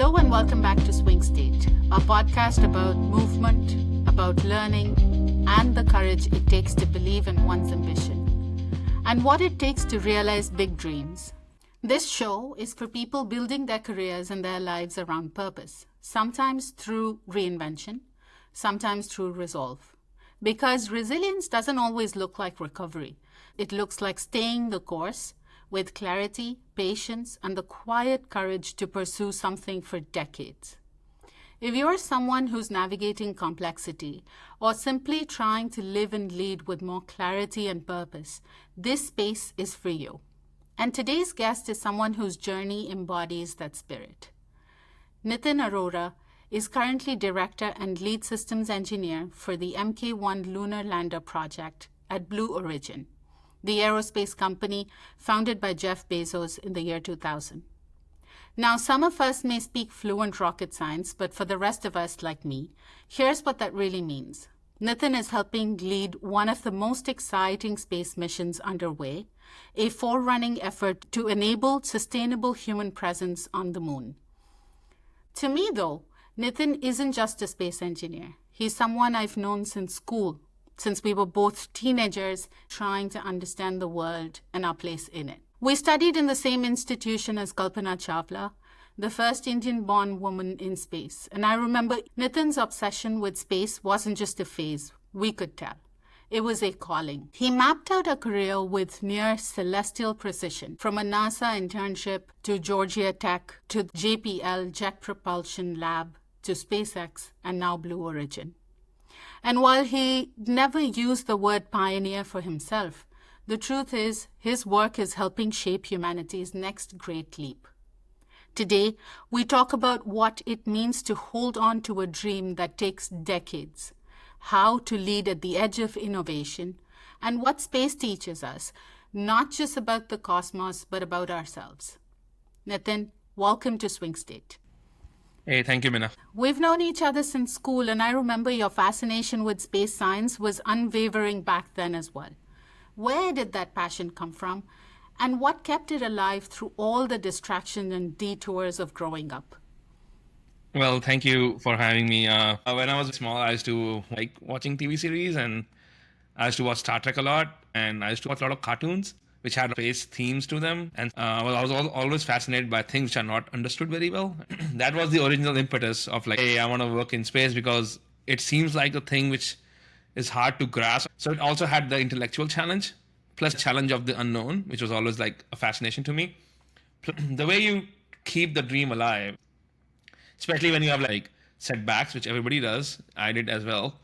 Hello and welcome back to Swing State, a podcast about movement, about learning, and the courage it takes to believe in one's ambition, and what it takes to realize big dreams. This show is for people building their careers and their lives around purpose, sometimes through reinvention, sometimes through resolve. Because resilience doesn't always look like recovery. It looks like staying the course with clarity, patience, and the quiet courage to pursue something for decades. If you're someone who's navigating complexity or simply trying to live and lead with more clarity and purpose, this space is for you. And today's guest is someone whose journey embodies that spirit. Nitin Arora is currently Director and Lead Systems Engineer for the Mk1 Lunar Lander project at Blue Origin, the aerospace company founded by Jeff Bezos in the year 2000. Now, some of us may speak fluent rocket science, but for the rest of us, like me, here's what that really means. Nitin is helping lead one of the most exciting space missions underway, a forerunning effort to enable sustainable human presence on the moon. To me, though, Nitin isn't just a space engineer. He's someone I've known since school, since we were both teenagers trying to understand the world and our place in it. We studied in the same institution as Kalpana Chawla, the first Indian-born woman in space. And I remember Nitin's obsession with space wasn't just a phase, we could tell. It was a calling. He mapped out a career with near celestial precision, from a NASA internship to Georgia Tech to JPL Jet Propulsion Lab to SpaceX and now Blue Origin. And while he never used the word pioneer for himself, the truth is his work is helping shape humanity's next great leap. Today, we talk about what it means to hold on to a dream that takes decades, how to lead at the edge of innovation, and what space teaches us, not just about the cosmos, but about ourselves. Nitin, welcome to Swing State. Hey, thank you, Mina. We've known each other since school, and I remember your fascination with space science was unwavering back then as well. Where did that passion come from, and what kept it alive through all the distractions and detours of growing up? Well, thank you for having me. When I was small, I used to like watching TV series, and I used to watch Star Trek a lot, and I used to watch a lot of cartoons which had space themes to them. And I was always fascinated by things which are not understood very well. That was the original impetus of like, hey, I want to work in space because it seems like a thing which is hard to grasp. So it also had the intellectual challenge, plus the challenge of the unknown, which was always like a fascination to me. The way you keep the dream alive, especially when you have like setbacks, which everybody does, I did as well.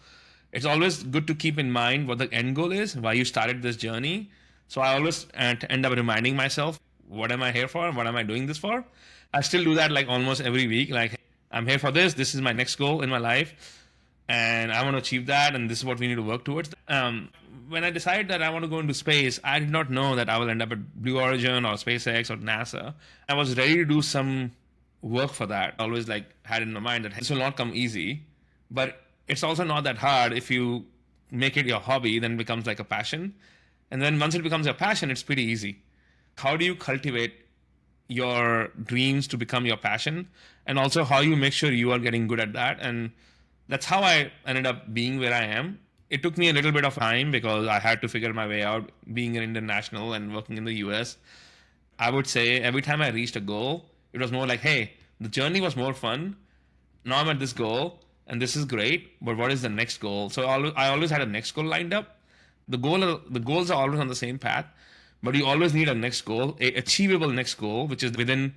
It's always good to keep in mind what the end goal is, why you started this journey. So I always end up reminding myself, what am I here for? What am I doing this for? I still do that like almost every week. Like, I'm here for this. This is my next goal in my life. And I want to achieve that. And this is what we need to work towards. When I decided that I want to go into space, I did not know that I will end up at Blue Origin or SpaceX or NASA. I was ready to do some work for that. I always like had in my mind that this will not come easy, but it's also not that hard. If you make it your hobby, then it becomes like a passion. And then once it becomes your passion, it's pretty easy. How do you cultivate your dreams to become your passion? And also how you make sure you are getting good at that. And that's how I ended up being where I am. It took me a little bit of time because I had to figure my way out being an international and working in the US. I would say every time I reached a goal, it was more like, hey, the journey was more fun. Now I'm at this goal and this is great, but what is the next goal? So I always had a next goal lined up. The goals are always on the same path, but you always need a next goal, a achievable next goal, which is within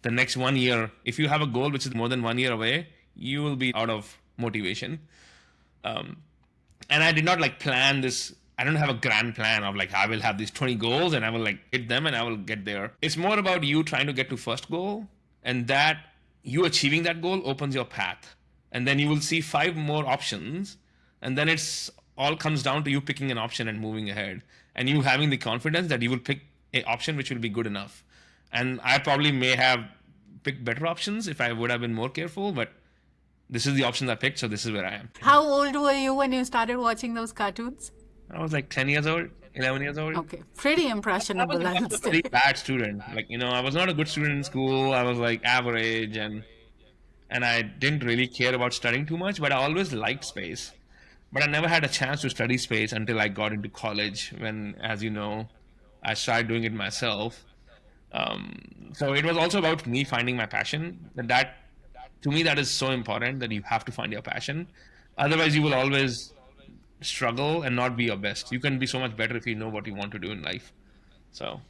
the next 1 year. If you have a goal which is more than 1 year away, you will be out of motivation. And I did not like plan this. I don't have a grand plan of like, I will have these 20 goals and I will like hit them and I will get there. It's more about you trying to get to first goal, and that you achieving that goal opens your path. And then you will see 5 more options, and then it's all comes down to you picking an option and moving ahead, and you having the confidence that you will pick an option which will be good enough. And I probably may have picked better options if I would have been more careful, but this is the option I picked, so this is where I am. How old were you when you started watching those cartoons? I was like 10 years old, 11 years old. Okay, pretty impressionable. I was a very bad student. Like, I was not a good student in school. I was like average, and and I didn't really care about studying too much, but I always liked space. But I never had a chance to study space until I got into college when, as you know, I started doing it myself. So it was also about me finding my passion. And that, to me, that is so important that you have to find your passion. Otherwise, you will always struggle and not be your best. You can be so much better if you know what you want to do in life. So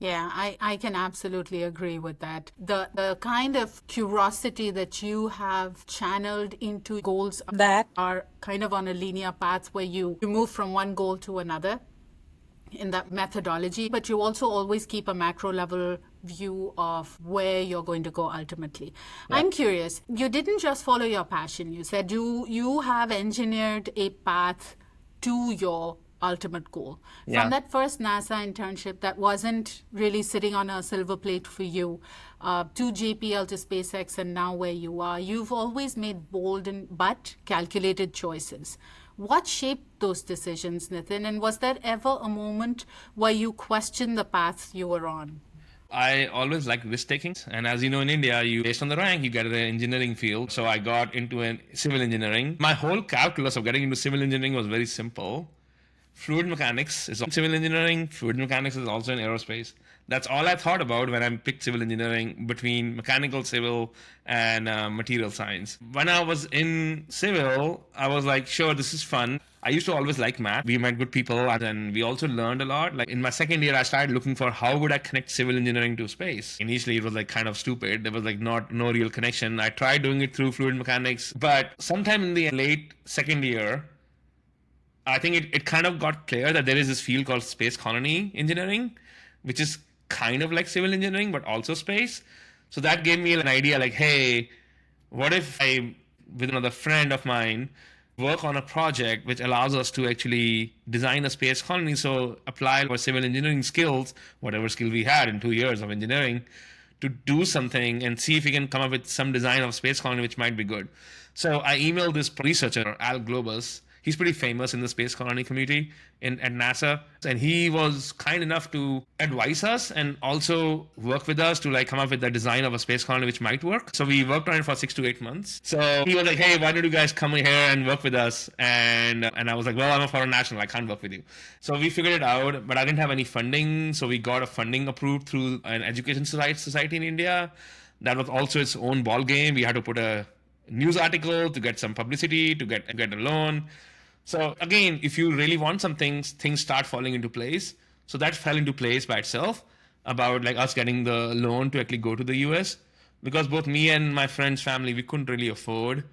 Yeah, I can absolutely agree with that. The kind of curiosity that you have channeled into goals that are kind of on a linear path where you move from one goal to another in that methodology, but you also always keep a macro level view of where you're going to go ultimately. yeah, I'm curious, you didn't just follow your passion. You said you have engineered a path to your ultimate goal. From yeah. that first NASA internship that wasn't really sitting on a silver plate for you, to JPL, to SpaceX, and now where you are, you've always made bold and but calculated choices. What shaped those decisions, Nitin? And was there ever a moment where you questioned the path you were on? I always like risk taking, and as you know, in India, you based on the rank, you get an engineering field. So I got into an civil engineering. My whole calculus of getting into civil engineering was very simple. Fluid mechanics is civil engineering. Fluid mechanics is also in aerospace. That's all I thought about when I picked civil engineering between mechanical civil and material science. When I was in civil, I was like, sure, this is fun. I used to always like math. We met good people and then we also learned a lot. Like in my second year, I started looking for how would I connect civil engineering to space. Initially, it was like kind of stupid. There was like no real connection. I tried doing it through fluid mechanics, but sometime in the late second year, I think it kind of got clear that there is this field called space colony engineering, which is kind of like civil engineering, but also space. So that gave me an idea like, hey, what if I, with another friend of mine, work on a project which allows us to actually design a space colony? So apply our civil engineering skills, whatever skill we had in 2 years of engineering, to do something and see if we can come up with some design of a space colony which might be good. So I emailed this researcher, Al Globus. He's pretty famous in the space colony community at NASA, and he was kind enough to advise us and also work with us to like come up with the design of a space colony which might work. So we worked on it for 6 to 8 months. So he was like, "Hey, why don't you guys come here and work with us?" And I was like, "Well, I'm a foreign national, I can't work with you." So we figured it out, but I didn't have any funding, so we got a funding approved through an education society in India. That was also its own ball game. We had to put a news article to get some publicity to get a loan. So again, if you really want something, things start falling into place. So that fell into place by itself about like us getting the loan to actually go to the US, because both me and my friend's family, we couldn't really afford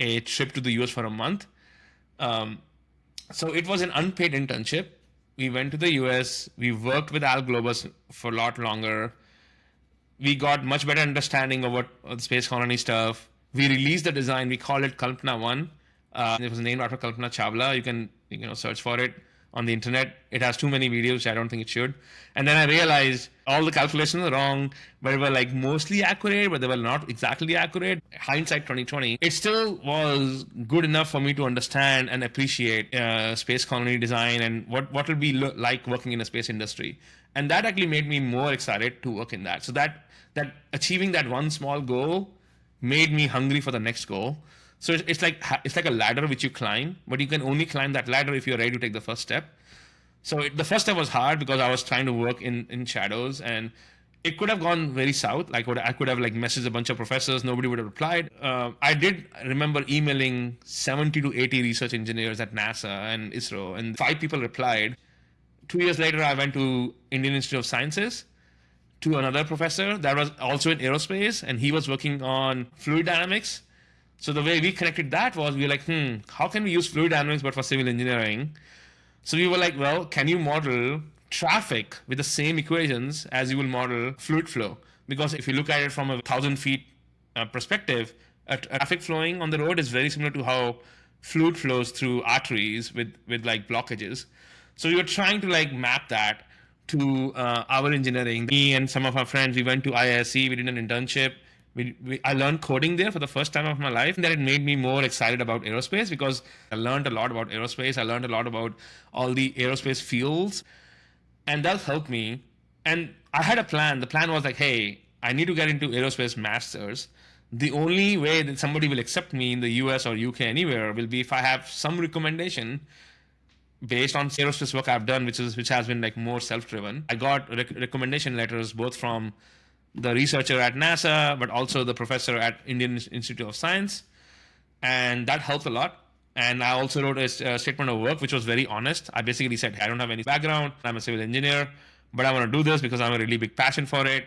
a trip to the US for a month. Um, so it was an unpaid internship. We went to the US. We worked with Al Globus for a lot longer. We got much better understanding of what of the space colony stuff. We released the design. We called it Kalpana One. It was named after Kalpana Chawla. You can search for it on the internet. It has too many videos, which I don't think it should. And then I realized all the calculations were wrong, but they were like mostly accurate, but they were not exactly accurate. Hindsight 2020, it still was good enough for me to understand and appreciate space colony design and what will be like working in a space industry. And that actually made me more excited to work in that. So that achieving that one small goal made me hungry for the next goal. So it's like a ladder which you climb, but you can only climb that ladder if you're ready to take the first step. So the first step was hard because I was trying to work in shadows, and it could have gone very south. Like I could have like messaged a bunch of professors, nobody would have replied. I did remember emailing 70 to 80 research engineers at NASA and ISRO, and 5 people replied. 2 years later, I went to Indian Institute of Sciences to another professor that was also in aerospace, and he was working on fluid dynamics. So the way we connected that was we were like, how can we use fluid dynamics but for civil engineering? So we were like, well, can you model traffic with the same equations as you will model fluid flow? Because if you look at it from 1,000 feet perspective, a traffic flowing on the road is very similar to how fluid flows through arteries with like blockages. So we were trying to like map that to our engineering. Me and some of our friends, we went to IISc, we did an internship. I learned coding there for the first time of my life, and that it made me more excited about aerospace because I learned a lot about aerospace. I learned a lot about all the aerospace fields, and that helped me. And I had a plan. The plan was like, hey, I need to get into aerospace masters. The only way that somebody will accept me in the US or UK anywhere will be if I have some recommendation based on aerospace work I've done, which has been like more self-driven. I got recommendation letters both from the researcher at NASA, but also the professor at Indian Institute of Science, and that helped a lot. And I also wrote a statement of work, which was very honest. I basically said, I don't have any background. I'm a civil engineer, but I want to do this because I have a really big passion for it.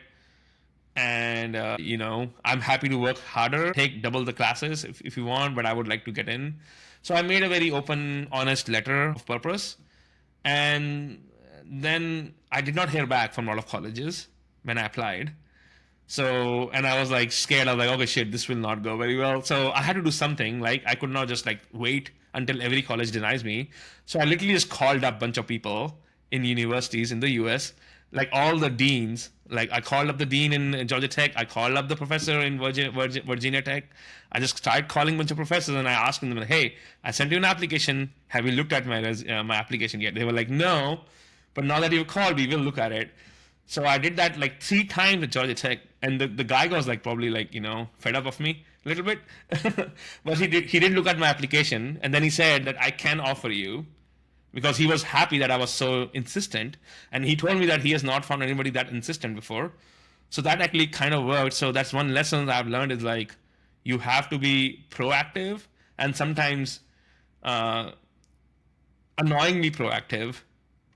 And, I'm happy to work harder, take double the classes if you want, but I would like to get in. So I made a very open, honest letter of purpose. And then I did not hear back from a lot of colleges when I applied. So, and I was like scared. I was like, okay, shit, this will not go very well. So I had to do something. Like, I could not just like wait until every college denies me. So I literally just called up a bunch of people in universities in the US, like all the deans. Like, I called up the dean in Georgia Tech. I called up the professor in Virginia Tech. I just started calling a bunch of professors and I asked them, hey, I sent you an application. Have you looked at my application yet? They were like, no, but now that you've called, we will look at it. So I did that like 3 times at Georgia Tech, and the guy was like probably like, fed up of me a little bit. But he did look at my application, and then he said that I can offer you, because he was happy that I was so insistent, and he told me that he has not found anybody that insistent before. So that actually kind of worked. So that's one lesson that I've learned, is like, you have to be proactive, and sometimes annoyingly proactive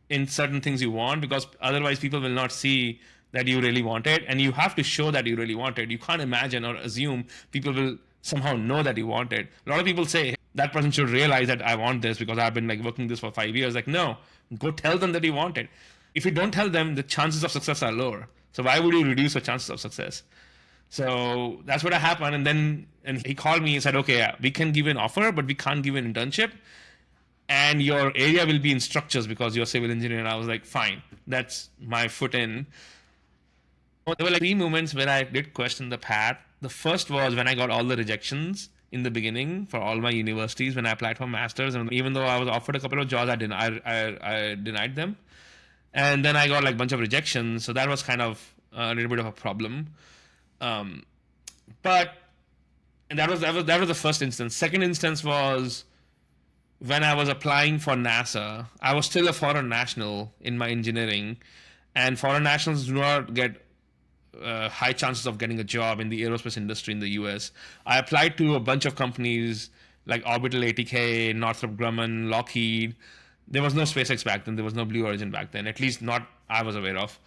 in certain things you want, because otherwise people will not see that you really want it, and you have to show that you really want it. You can't imagine or assume people will somehow know that you want it. A lot of people say that person should realize that I want this because I've been like working this for 5 years. Like, no, go tell them that you want it. If you don't tell them, the chances of success are lower. So why would you reduce the chances of success? So that's what happened. And he called me and said, okay, we can give you an offer, but we can't give you an internship. And your area will be in structures because you're a civil engineer. And I was like, fine, that's my foot in. There were like 3 moments where I did question the path. The first was when I got all the rejections in the beginning for all my universities when I applied for masters. And even though I was offered a couple of jobs, I denied them. And then I got like a bunch of rejections. So that was kind of a little bit of a problem. And that was the first instance. Second instance was when I was applying for NASA. I was still a foreign national in my engineering, and foreign nationals do not get high chances of getting a job in the aerospace industry in the US. I applied to a bunch of companies like Orbital ATK, Northrop Grumman, Lockheed. There was no SpaceX back then. There was no Blue Origin back then, at least not I was aware of.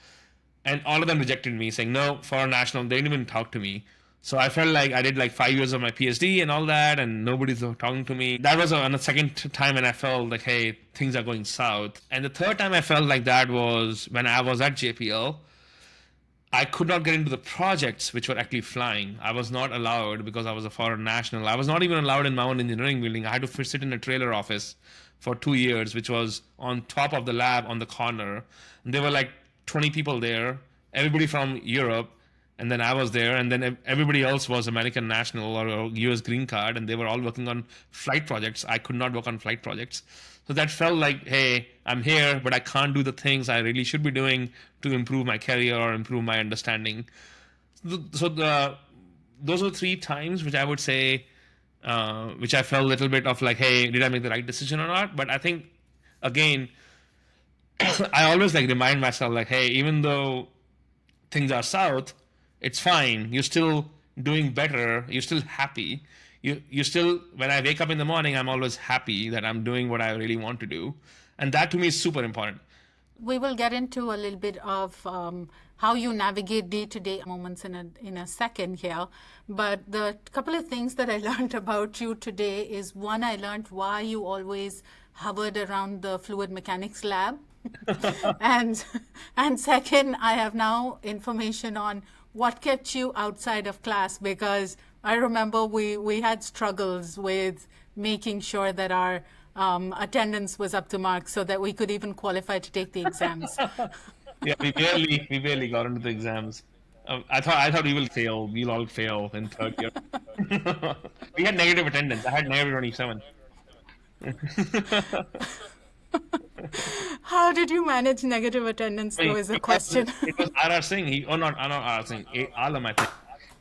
And all of them rejected me, saying, no, foreign national. They didn't even talk to me. So I felt like I did like 5 years of my PhD and all that, and nobody's talking to me. That was on the second time when I felt like, hey, things are going south. And the third time I felt like that was when I was at JPL. I could not get into the projects which were actually flying. I was not allowed because I was a foreign national. I was not even allowed in my own engineering building. I had to sit in a trailer office for 2 years, which was on top of the lab on the corner. And there were like 20 people there, everybody from Europe. And then I was there, and then everybody else was American national or US green card, and they were all working on flight projects. I could not work on flight projects. So that felt like, hey, I'm here, but I can't do the things I really should be doing to improve my career or improve my understanding. So those were 3 times which I would say, which I felt a little bit of like, hey, did I make the right decision or not? But I think, again, I always like remind myself like, hey, even though things are south, it's fine. You're still doing better. You're still happy. You still, when I wake up in the morning, I'm always happy that I'm doing what I really want to do. And that to me is super important. We will get into a little bit of how you navigate day-to-day moments in a second here. But the couple of things that I learned about you today is, one, I learned why you always hovered around the fluid mechanics lab. and second, I have now information on what kept you outside of class, because I remember we had struggles with making sure that our attendance was up to mark so that we could even qualify to take the exams. Yeah, we barely got into the exams. I thought we will fail. We'll all fail in third year. We had negative attendance. I had negative 27. How did you manage negative attendance, though, is a question. It was R.R. Singh. Not R.R. Singh. Alam, I think.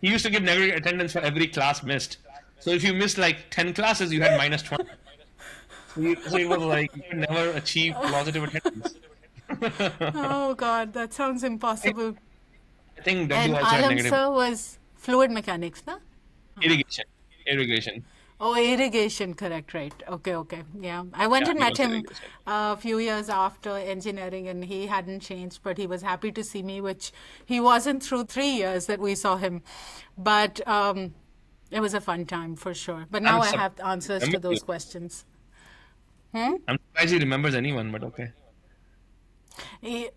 he used to give negative attendance for every class missed. So if you missed like 10 classes, you had minus 20. So it was like you could never achieve positive attendance. Oh God, that sounds impossible. I think W And also had Alam negative sir was fluid mechanics, na? irrigation. Irrigation. Oh, irrigation, correct, right. Okay, okay. Yeah. I went Yeah, and he met was him irrigation. a few years after engineering, and he hadn't changed, but he was happy to see me, which he wasn't through 3 years that we saw him. But it was a fun time for sure. But now I'm I surprised have answers he to remembers you. those questions. I'm surprised he remembers anyone, but okay.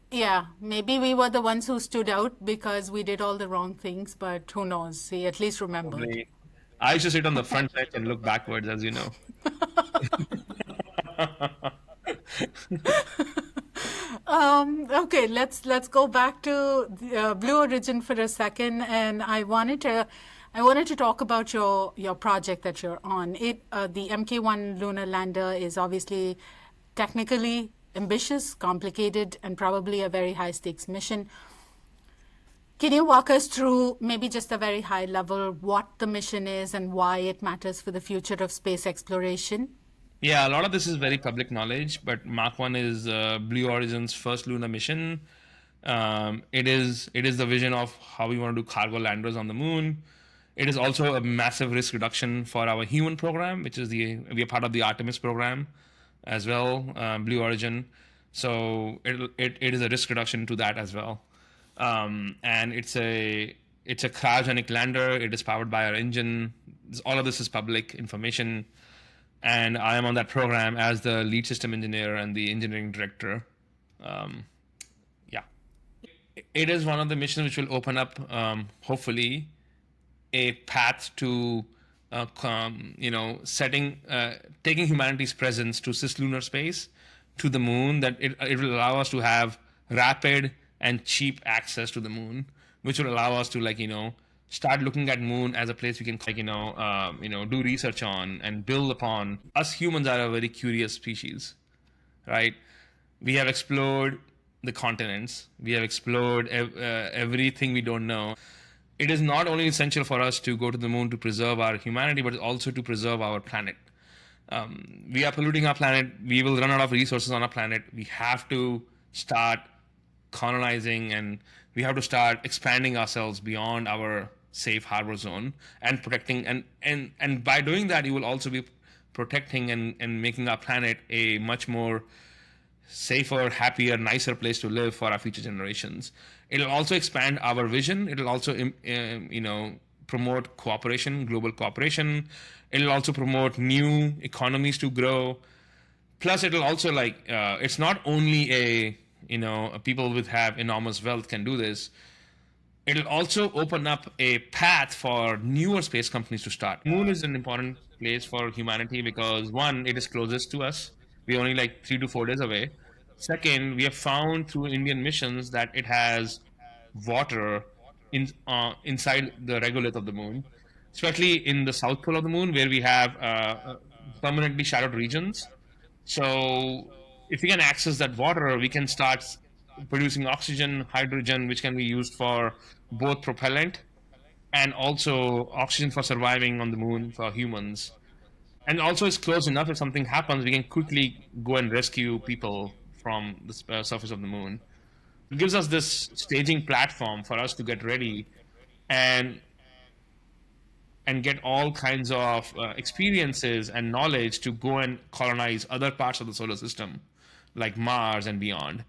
Yeah, maybe we were the ones who stood out because we did all the wrong things, but who knows? He at least remembered. Probably. I used to sit on the front bench and look backwards, as you know. Okay, let's go back to the, Blue Origin for a second, and I wanted to talk about your project that you're on. The Mk1 lunar lander is obviously technically ambitious, complicated, and probably a very high stakes mission. Can you walk us through maybe just a very high level what the mission is and why it matters for the future of space exploration? Yeah, a lot of this is very public knowledge, but Mark 1 is Blue Origin's first lunar mission. It is the vision of how we want to do cargo landers on the moon. It is also a massive risk reduction for our human program, which is we are part of the Artemis program as well, Blue Origin. So it is a risk reduction to that as well. And it's a cryogenic lander. It is powered by our engine. All of this is public information, and I am on that program as the lead system engineer and the engineering director. Um, yeah, it is one of the missions which will open up, hopefully, a path to, taking humanity's presence to cislunar space, to the moon. That it will allow us to have rapid and cheap access to the moon, which will allow us to start looking at moon as a place we can do research on and build upon. Us humans are a very curious species, right? We have explored the continents. We have explored everything we don't know. It is not only essential for us to go to the moon to preserve our humanity, but also to preserve our planet. We are polluting our planet. We will run out of resources on our planet. We have to start colonizing, and we have to start expanding ourselves beyond our safe harbor zone and protecting. And by doing that, you will also be protecting and making our planet a much more safer, happier, nicer place to live for our future generations. It'll also expand our vision. It'll also, promote cooperation, global cooperation. It'll also promote new economies to grow. Plus, it'll also it's not only people with have enormous wealth can do this. It'll also open up a path for newer space companies to start. Moon is an important place for humanity because one, it is closest to us. We're only like 3 to 4 days away. Second, we have found through Indian missions that it has water inside the regolith of the moon, especially in the south pole of the moon where we have permanently shadowed regions. So if we can access that water, we can start producing oxygen, hydrogen, which can be used for both propellant and also oxygen for surviving on the moon for humans. And also, it's close enough. If something happens, we can quickly go and rescue people from the surface of the moon. It gives us this staging platform for us to get ready and get all kinds of experiences and knowledge to go and colonize other parts of the solar system, like Mars and beyond.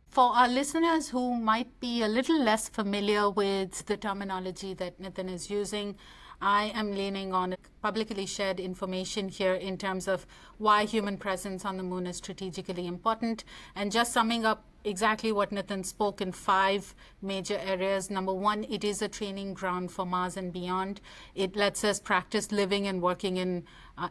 For our listeners who might be a little less familiar with the terminology that Nitin is using, I am leaning on publicly shared information here in terms of why human presence on the moon is strategically important. And just summing up exactly what Nitin spoke in 5 major areas. Number 1, it is a training ground for Mars and beyond. It lets us practice living and working in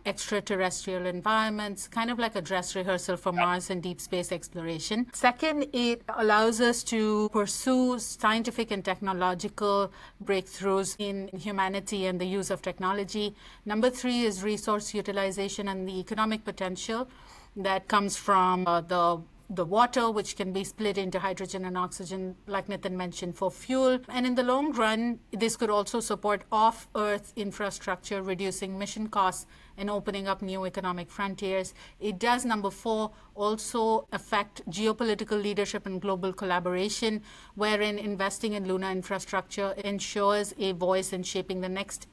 extraterrestrial environments, kind of like a dress rehearsal for Mars and deep space exploration. Second, it allows us to pursue scientific and technological breakthroughs in humanity and the use of technology. Number 3 is resource utilization and the economic potential that comes from the the water, which can be split into hydrogen and oxygen, like Nitin mentioned, for fuel. And in the long run, this could also support off-Earth infrastructure, reducing mission costs and opening up new economic frontiers. It does, number 4, also affect geopolitical leadership and global collaboration, wherein investing in lunar infrastructure ensures a voice in shaping the next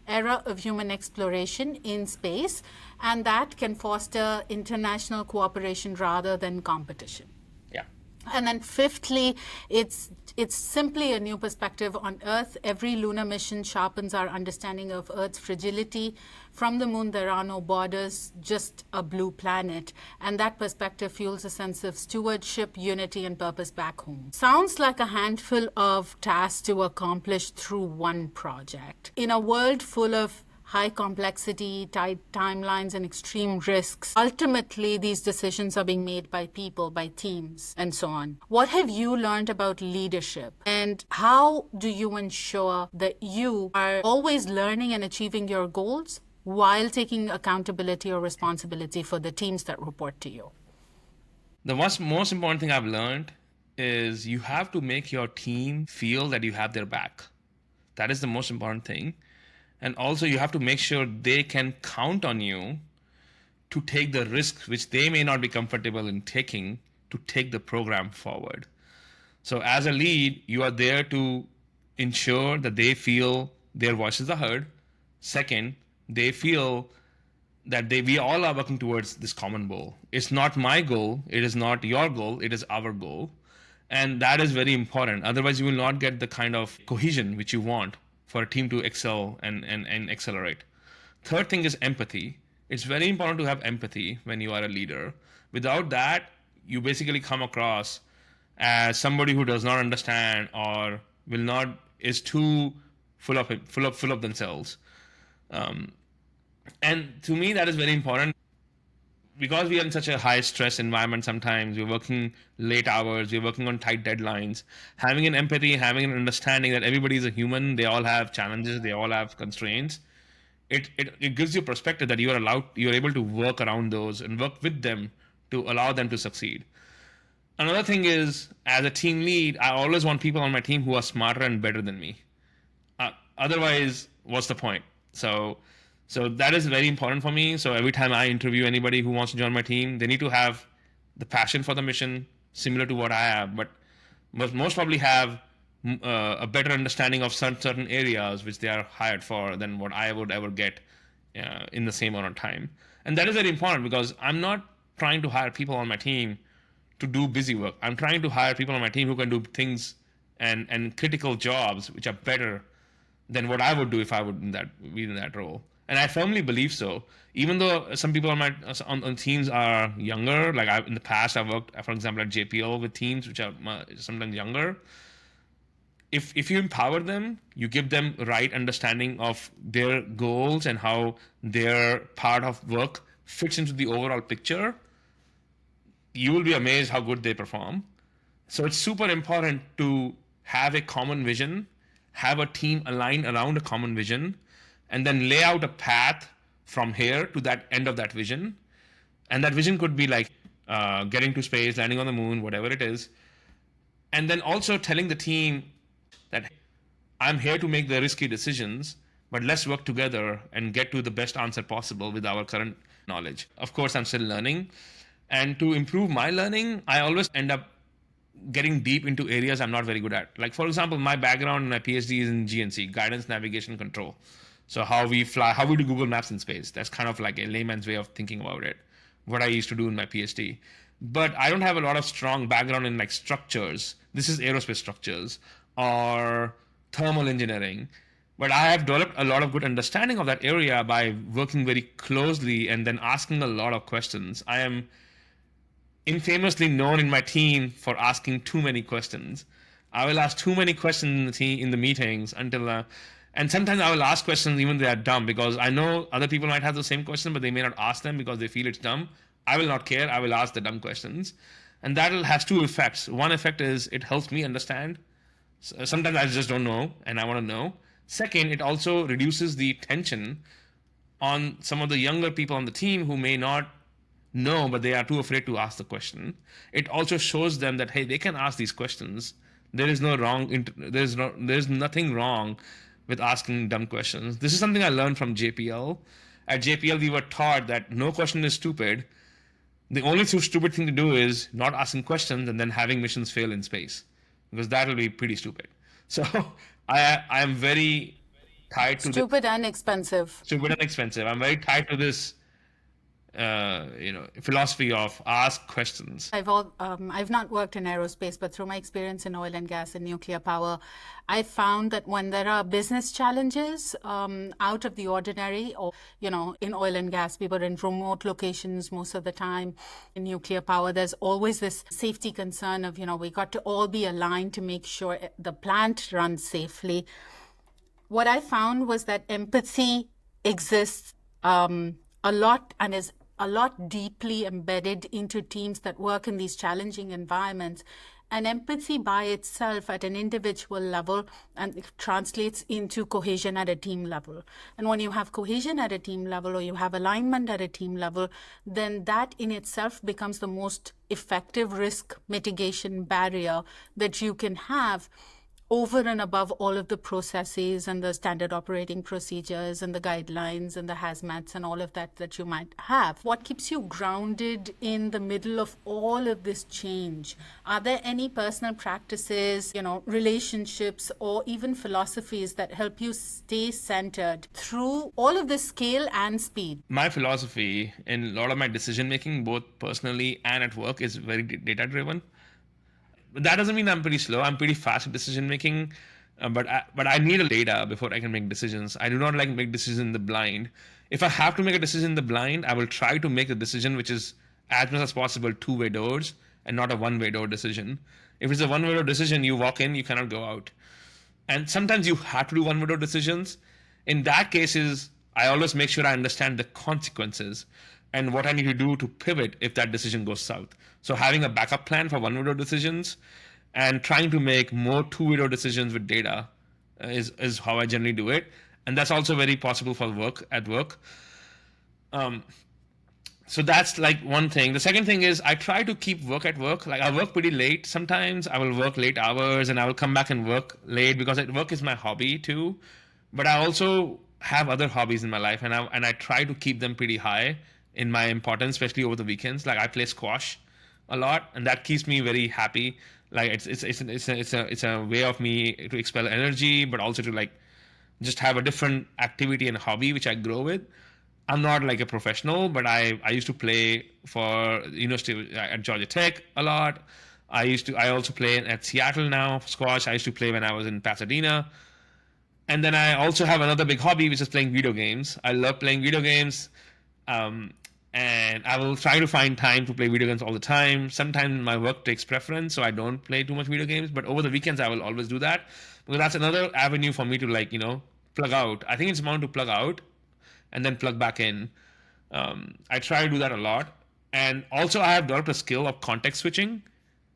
era of human exploration in space, and that can foster international cooperation rather than competition. Yeah. And then fifthly, it's simply a new perspective on Earth. Every lunar mission sharpens our understanding of Earth's fragility. From the moon, there are no borders, just a blue planet. And that perspective fuels a sense of stewardship, unity, and purpose back home. Sounds like a handful of tasks to accomplish through one project. In a world full of high complexity, tight timelines, and extreme risks. Ultimately, these decisions are being made by people, by teams, and so on. What have you learned about leadership? And how do you ensure that you are always learning and achieving your goals while taking accountability or responsibility for the teams that report to you? The most important thing I've learned is you have to make your team feel that you have their back. That is the most important thing. And also you have to make sure they can count on you to take the risks which they may not be comfortable in taking to take the program forward. So as a lead, you are there to ensure that they feel their voices are heard. Second, they feel that we all are working towards this common goal. It's not my goal, it is not your goal, it is our goal. And that is very important. Otherwise, you will not get the kind of cohesion which you want for a team to excel and accelerate. Third thing is empathy. It's very important to have empathy when you are a leader. Without that, you basically come across as somebody who does not understand or is too full of themselves. And to me, that is very important. Because we are in such a high stress environment sometimes, we're working late hours, we're working on tight deadlines, having an empathy, having an understanding that everybody is a human, they all have challenges, they all have constraints, it gives you perspective that you're able to work around those and work with them to allow them to succeed. Another thing is, as a team lead, I always want people on my team who are smarter and better than me. Otherwise, what's the point? So that is very important for me. So every time I interview anybody who wants to join my team, they need to have the passion for the mission, similar to what I have, but most probably have a better understanding of certain areas which they are hired for than what I would ever get in the same amount of time. And that is very important because I'm not trying to hire people on my team to do busy work. I'm trying to hire people on my team who can do things and critical jobs which are better than what I would do if I would be in that role. And I firmly believe so. Even though some people on teams are younger, like in the past I've worked, for example, at JPL with teams which are sometimes younger. If you empower them, you give them right understanding of their goals and how their part of work fits into the overall picture, you will be amazed how good they perform. So it's super important to have a common vision, have a team aligned around a common vision, and then lay out a path from here to that end of that vision. And that vision could be like getting to space, landing on the moon, whatever it is. And then also telling the team that I'm here to make the risky decisions, but let's work together and get to the best answer possible with our current knowledge. Of course, I'm still learning. And to improve my learning, I always end up getting deep into areas I'm not very good at. Like, for example, my background in my PhD is in GNC, guidance, navigation, control. So how we do Google Maps in space. That's kind of like a layman's way of thinking about it, what I used to do in my PhD. But I don't have a lot of strong background in like structures. This is aerospace structures or thermal engineering. But I have developed a lot of good understanding of that area by working very closely and then asking a lot of questions. I am infamously known in my team for asking too many questions. I will ask too many questions in the meetings and sometimes I will ask questions even they are dumb because I know other people might have the same question, but they may not ask them because they feel it's dumb. I will not care. I will ask the dumb questions. And that has two effects. One effect is it helps me understand. Sometimes I just don't know and I want to know. Second, it also reduces the tension on some of the younger people on the team who may not know, but they are too afraid to ask the question. It also shows them that, hey, they can ask these questions. There is no wrong. There's nothing wrong with asking dumb questions. This is something I learned from JPL. At JPL, we were taught that no question is stupid. The only stupid thing to do is not asking questions and then having missions fail in space, because that will be pretty stupid. So I am very tied to this. Stupid and expensive. Stupid and expensive. I'm very tied to this philosophy of ask questions. I've not worked in aerospace, but through my experience in oil and gas and nuclear power, I found that when there are business challenges out of the ordinary, or in oil and gas, we were in remote locations most of the time. In nuclear power, there's always this safety concern of we got to all be aligned to make sure the plant runs safely. What I found was that empathy exists a lot and is a lot deeply embedded into teams that work in these challenging environments. And empathy by itself at an individual level and it translates into cohesion at a team level. And when you have cohesion at a team level or you have alignment at a team level, then that in itself becomes the most effective risk mitigation barrier that you can have over and above all of the processes and the standard operating procedures and the guidelines and the hazmats and all of that you might have. What keeps you grounded in the middle of all of this change? Are there any personal practices, relationships, or even philosophies that help you stay centered through all of this scale and speed? My philosophy in a lot of my decision making, both personally and at work, is very data driven. That doesn't mean I'm pretty slow. I'm pretty fast at decision making, but I need a data before I can make decisions. I do not like make decisions in the blind. If I have to make a decision in the blind, I will try to make a decision which is as much as possible two-way doors and not a one-way door decision. If it's a one-way door decision, you walk in, you cannot go out. And sometimes you have to do one-way door decisions. In that cases, I always make sure I understand the consequences and what I need to do to pivot if that decision goes south. So having a backup plan for one-way door decisions and trying to make more two-way door decisions with data is how I generally do it. And that's also very possible for work. So that's like one thing. The second thing is I try to keep work at work. Like I work pretty late. Sometimes I will work late hours and I will come back and work late because work is my hobby too. But I also have other hobbies in my life and I try to keep them pretty high in my importance, especially over the weekends. Like I play squash a lot and that keeps me very happy. Like it's a way of me to expel energy, but also to like just have a different activity and hobby which I grow with. I'm not like a professional, but I used to play for university at Georgia Tech a lot. I also play at Seattle now squash. I used to play when I was in Pasadena. And then I also have another big hobby, which is playing video games. I love playing video games. And I will try to find time to play video games all the time. Sometimes my work takes preference, so I don't play too much video games. But over the weekends, I will always do that. Because that's another avenue for me to like, plug out. I think it's important to plug out and then plug back in. I try to do that a lot. And also I have developed a skill of context switching.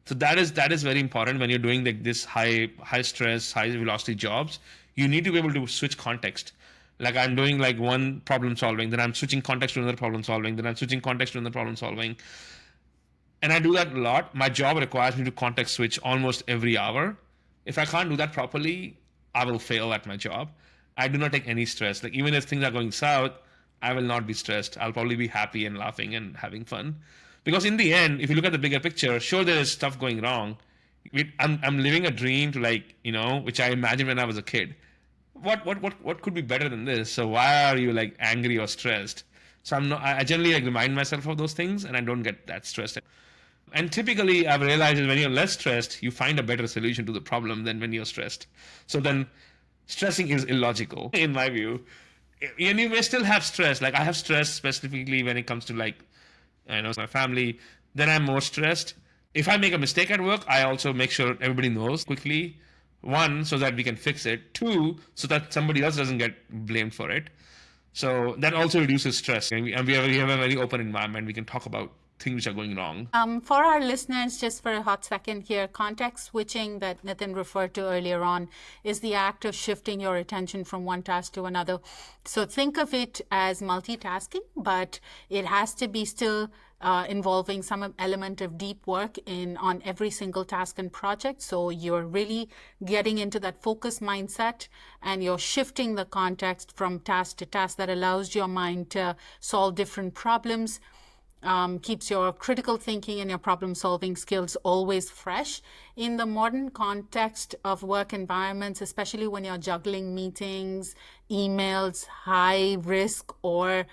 So that is very important when you're doing like this high stress, high velocity jobs. You need to be able to switch context. Like I'm doing like one problem solving, then I'm switching context to another problem solving, then I'm switching context to another problem solving. And I do that a lot. My job requires me to context switch almost every hour. If I can't do that properly, I will fail at my job. I do not take any stress. Like even if things are going south, I will not be stressed. I'll probably be happy and laughing and having fun. Because in the end, if you look at the bigger picture, sure there is stuff going wrong. I'm living a dream to like, which I imagined when I was a kid. What could be better than this? So why are you like angry or stressed? So I generally like remind myself of those things and I don't get that stressed. And typically I've realized that when you're less stressed, you find a better solution to the problem than when you're stressed. So then stressing is illogical in my view. And you may still have stress. Like I have stress specifically when it comes to like, my family, then I'm more stressed. If I make a mistake at work, I also make sure everybody knows quickly. One, so that we can fix it. Two, so that somebody else doesn't get blamed for it. So that also reduces stress. And we have a very open environment. We can talk about things which are going wrong. For our listeners, just for a hot second here, context switching that Nitin referred to earlier on is the act of shifting your attention from one task to another. So think of it as multitasking, but it has to be still involving some element of deep work on every single task and project. So you're really getting into that focus mindset, and you're shifting the context from task to task that allows your mind to solve different problems. Keeps your critical thinking and your problem solving skills always fresh. In the modern context of work environments, especially when you're juggling meetings, emails, high risk or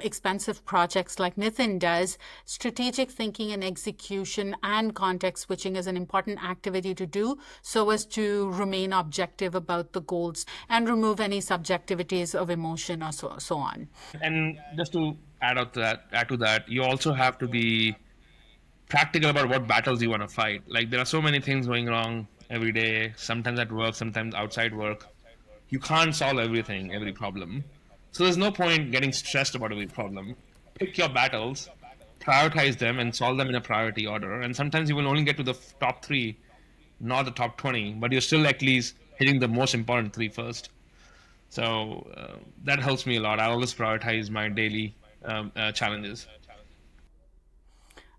expensive projects like Nitin does, strategic thinking and execution and context switching is an important activity to do so as to remain objective about the goals and remove any subjectivities of emotion or so on. And just to add to that, you also have to be practical about what battles you want to fight. Like there are so many things going wrong every day, sometimes at work, sometimes outside work. You can't solve everything, every problem. So there's no point getting stressed about every problem. Pick your battles, prioritize them, and solve them in a priority order. And sometimes you will only get to the top three, not the top 20, but you're still at least hitting the most important three first. So that helps me a lot. I always prioritize my daily challenges.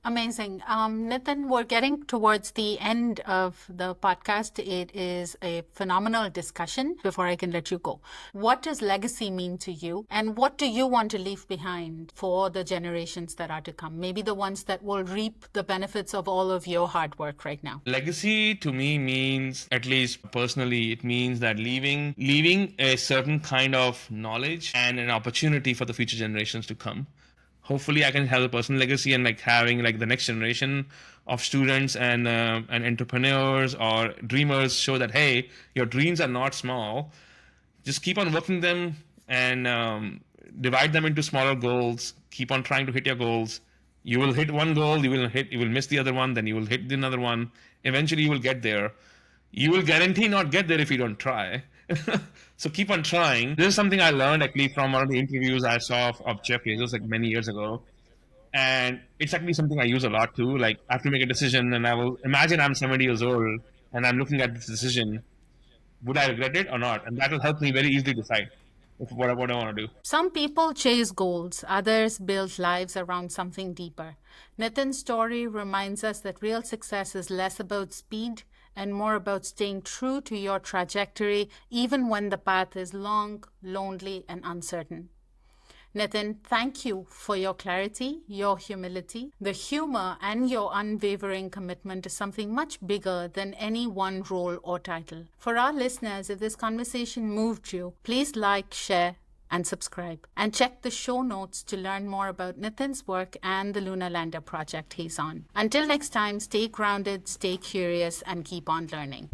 Amazing. Nitin, we're getting towards the end of the podcast. It is a phenomenal discussion. Before I can let you go, what does legacy mean to you? And what do you want to leave behind for the generations that are to come? Maybe the ones that will reap the benefits of all of your hard work right now. Legacy to me means, at least personally, it means that leaving a certain kind of knowledge and an opportunity for the future generations to come. Hopefully I can have a personal legacy and like having like the next generation of students and entrepreneurs or dreamers show that, hey, your dreams are not small. Just keep on working them and divide them into smaller goals. Keep on trying to hit your goals. You will hit one goal, you will miss the other one, then you will hit another one. Eventually you will get there. You will guarantee not get there if you don't try. So keep on trying. This is something I learned actually from one of the interviews I saw of Jeff Bezos like many years ago. And it's actually something I use a lot too. Like I have to make a decision and I will imagine I'm 70 years old and I'm looking at this decision. Would I regret it or not? And that will help me very easily decide what I want to do. Some people chase goals, others build lives around something deeper. Nitin's story reminds us that real success is less about speed and more about staying true to your trajectory, even when the path is long, lonely, and uncertain. Nitin, thank you for your clarity, your humility, the humor, and your unwavering commitment to something much bigger than any one role or title. For our listeners, if this conversation moved you, please like, share, and subscribe. And check the show notes to learn more about Nitin's work and the Lunar Lander project he's on. Until next time, stay grounded, stay curious, and keep on learning.